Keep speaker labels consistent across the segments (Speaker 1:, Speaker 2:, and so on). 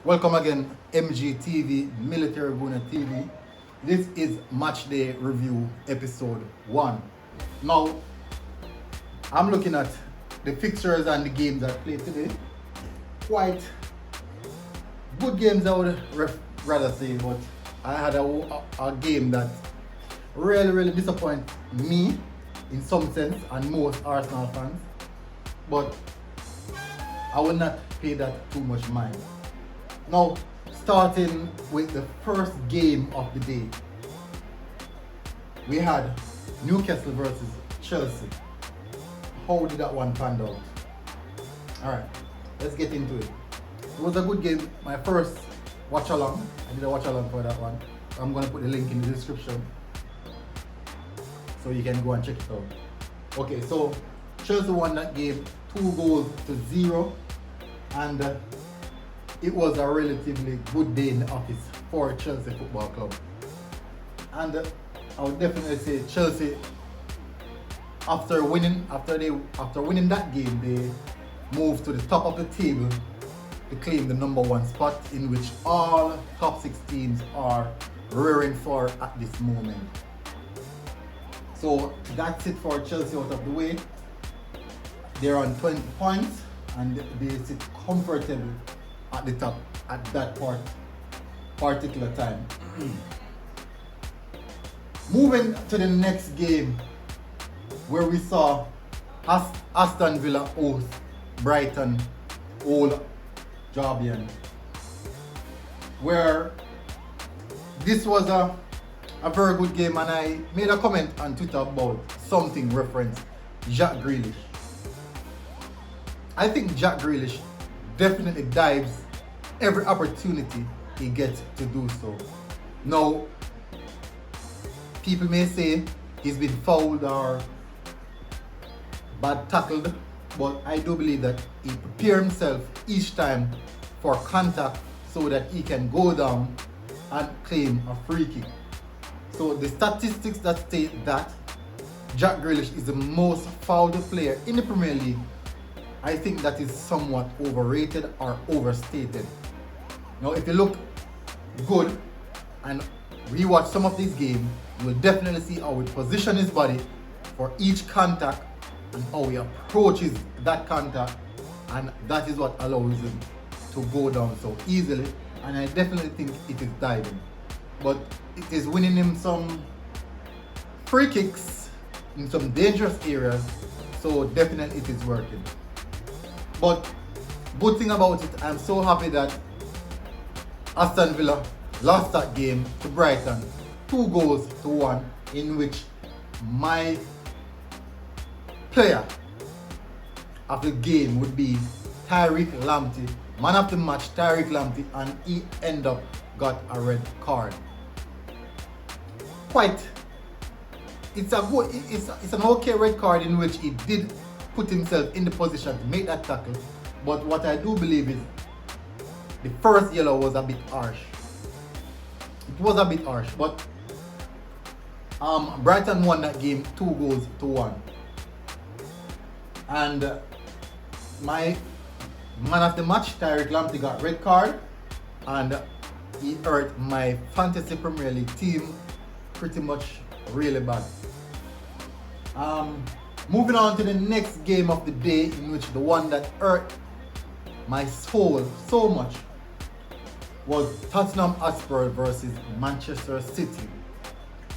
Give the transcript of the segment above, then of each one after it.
Speaker 1: Welcome again, MGTV, Military Guna TV. This is Match Day Review Episode 1. Now, I'm looking at the fixtures and the games that played today. Quite good games, I would rather say, but I had a game that really disappointed me in some sense and most Arsenal fans. But I will not pay that too much mind. Now, starting with the first game of the day, we had Newcastle versus Chelsea. How did that one pan out? Alright, let's get into it. It was a good game. My first watch along. I did a watch along for that one. I'm going to put the link in the description so you can go and check it out. Okay, so Chelsea won that game 2-0, and it was a relatively good day in the office for Chelsea Football Club. And I would definitely say Chelsea, after winning that game, they moved to the top of the table to claim the number one spot, in which all top 6 teams are rearing for at this moment. So that's it for Chelsea out of the way. They're on 20 points and they sit comfortably at the top at that particular time. Moving to the next game, where we saw Aston Villa host Brighton Old Albion, where this was a very good game, and I made a comment on Twitter about something referenced Jack Grealish. I think Jack Grealish definitely dives every opportunity he gets to do so. Now, people may say he's been fouled or bad tackled, but I do believe that he prepares himself each time for contact so that he can go down and claim a free kick. So the statistics that state that Jack Grealish is the most fouled player in the Premier League, I think that is somewhat overrated or overstated. Now, if you look good and rewatch some of these games, you will definitely see how he positions his body for each contact and how he approaches that contact, and that is what allows him to go down so easily, and I definitely think it is diving. But it is winning him some free kicks in some dangerous areas, so definitely it is working. But good thing about it, I'm so happy that Aston Villa lost that game to Brighton 2-1, in which my player of the game would be Tariq Lamptey, man of the match Tariq Lamptey, and he ended up got a red card. It's an okay red card in which he did put himself in the position to make that tackle, but what I do believe is the first yellow was a bit harsh. It was a bit harsh, but Brighton won that game 2-1, and my man of the match Tariq Lamptey got red card, and he hurt my fantasy Premier League team pretty much really bad. Moving on to the next game of the day, in which the one that hurt my soul so much was Tottenham Hotspur versus Manchester City.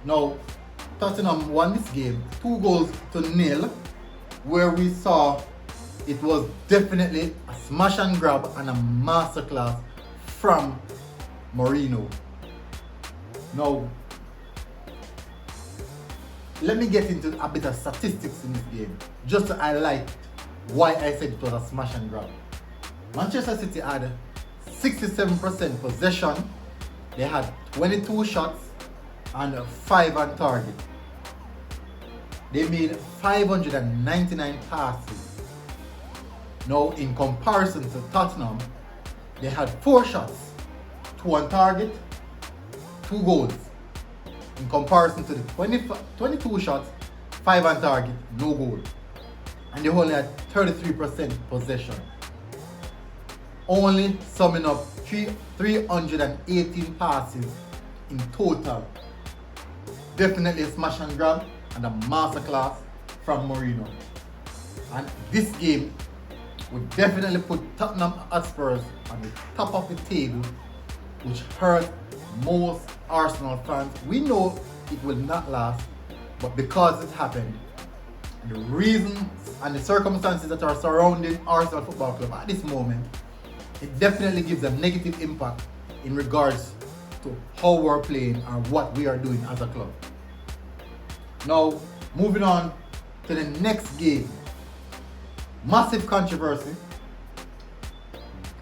Speaker 1: Now, Tottenham won this game 2-0, where we saw it was definitely a smash and grab and a masterclass from Mourinho. Now, let me get into a bit of statistics in this game, just to highlight why I said it was a smash and grab. Manchester City had 67% possession, they had 22 shots and 5 on target. They made 599 passes. Now, in comparison to Tottenham, they had 4 shots, 2 on target, 2 goals. In comparison to the 22 shots, 5 on target, no goal. And they only had 33% possession. only summing up 318 passes in total. Definitely a smash and grab and a masterclass from Mourinho. And this game would definitely put Tottenham Hotspurs on the top of the table, which hurt most Arsenal fans. We know it will not last, but because it happened, and the reasons and the circumstances that are surrounding Arsenal Football Club at this moment, it definitely gives a negative impact in regards to how we're playing and what we are doing as a club. Now, moving on to the next game. Massive controversy,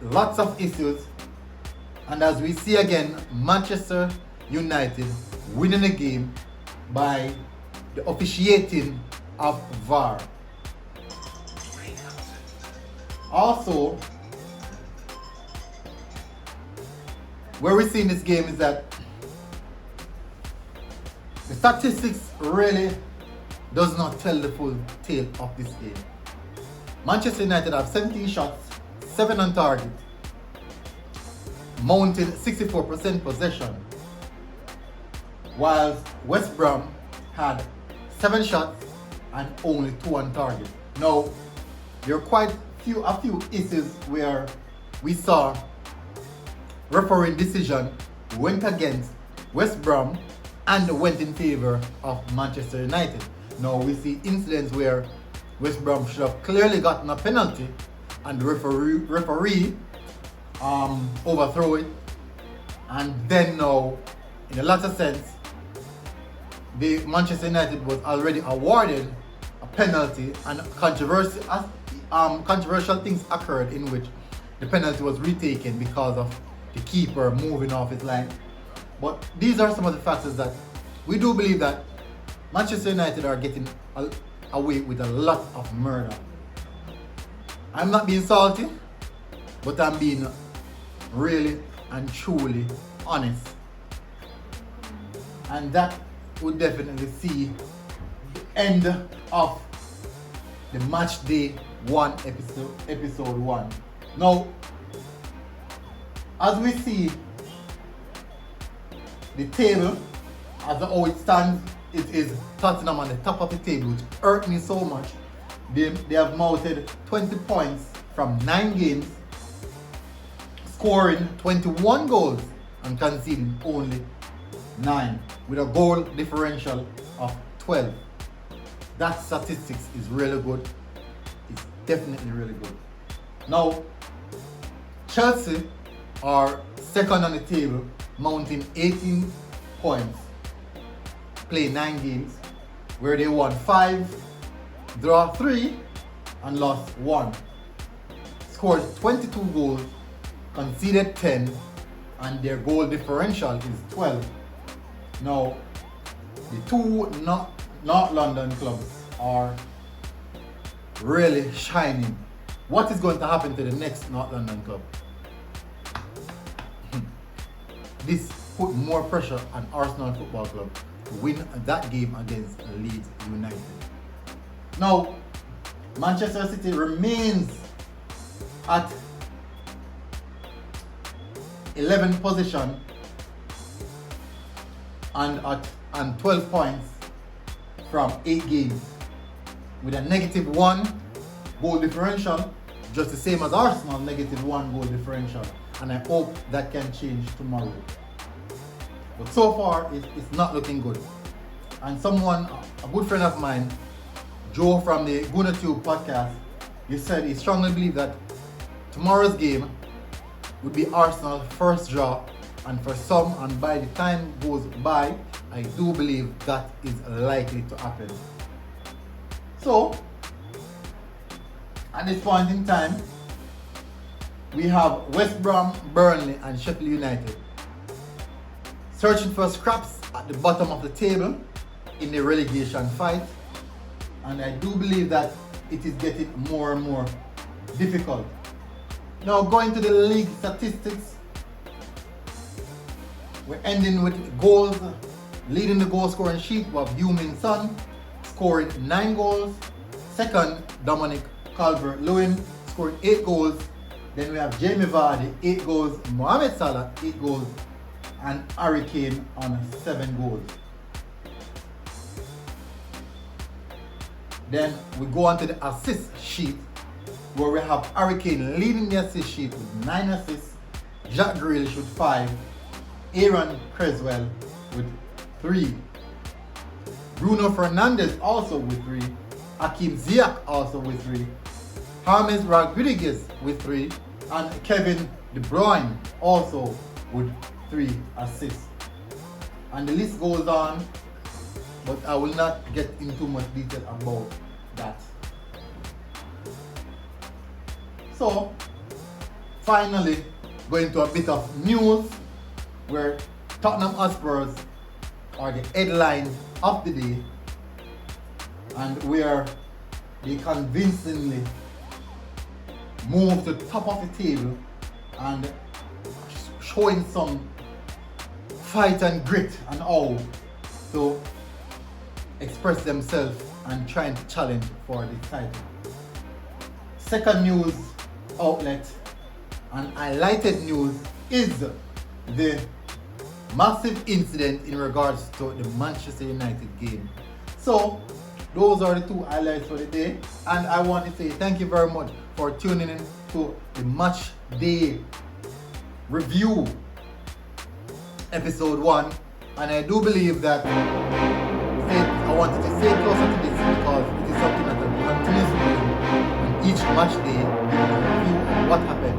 Speaker 1: lots of issues, and as we see again, Manchester United winning the game by the officiating of VAR. Also, where we see in this game is that the statistics really does not tell the full tale of this game. Manchester United have 17 shots, 7 on target, mounted 64% possession, whilst West Brom had 7 shots and only 2 on target. Now, there are quite a few issues where we saw refereeing decision went against West Brom and went in favor of Manchester United. Now we see incidents where West Brom should have clearly gotten a penalty and the referee overthrow it, and then now in a latter sense the Manchester United was already awarded a penalty, and controversial things occurred in which the penalty was retaken because of the keeper moving off his line. But these are some of the factors that we do believe that Manchester United are getting away with a lot of murder. I'm not being salty, but I'm being really and truly honest. And that would definitely see the end of the match day 1 episode 1. Now, as we see the table, as how it stands, it is Tottenham on the top of the table, which hurt me so much. They have mounted 20 points from 9 games, scoring 21 goals and conceding only 9, with a goal differential of 12. That statistics is really good. It's definitely really good. Now, Chelsea are second on the table, mounting 18 points, play 9 games, where they won 5, draw 3, and lost 1. Scored 22 goals, conceded 10, and their goal differential is 12. Now, the two North London clubs are really shining. What is going to happen to the next North London club? This put more pressure on Arsenal Football Club to win that game against Leeds United. Now, Manchester City remains at 11th position and 12 points from 8 games with a -1 goal differential, just the same as Arsenal, -1 goal differential, and I hope that can change tomorrow. But so far, it's not looking good. And a good friend of mine, Joe from the GunaTube podcast, he said he strongly believes that tomorrow's game would be Arsenal's first draw, and for some, and by the time goes by, I do believe that is likely to happen. So, at this point in time, we have West Brom, Burnley, and Sheffield United searching for scraps at the bottom of the table in the relegation fight, and I do believe that it is getting more and more difficult. Now, going to the league statistics, we're ending with goals. Leading the goal scoring sheet was Heung-min Son, scoring 9 goals. Second, Dominic Calvert-Lewin, scoring 8 goals. Then we have Jamie Vardy, 8 goals. Mohamed Salah, 8 goals. And Harry Kane on 7 goals. Then we go on to the assist sheet, where we have Harry Kane leading the assist sheet with 9 assists, Jack Grealish with 5, Aaron Creswell with 3, Bruno Fernandes also with 3, Hakim Ziyech also with 3, James Rodriguez with 3, and Kevin De Bruyne also with 3 assists. And the list goes on, but I will not get into much detail about that. So, finally, going to a bit of news, where Tottenham Hotspurs are the headline of the day, and where they convincingly moved to the top of the table and showing some fight and grit and all to express themselves and trying to challenge for the title. Second news outlet and highlighted news is the massive incident in regards to the Manchester United game. So those are the 2 highlights for the day, and I want to say thank you very much for tuning in to the match day review episode 1, and I do believe that I wanted to stay closer to this because it is something that I will continuously do on each match day, giving a review of what happened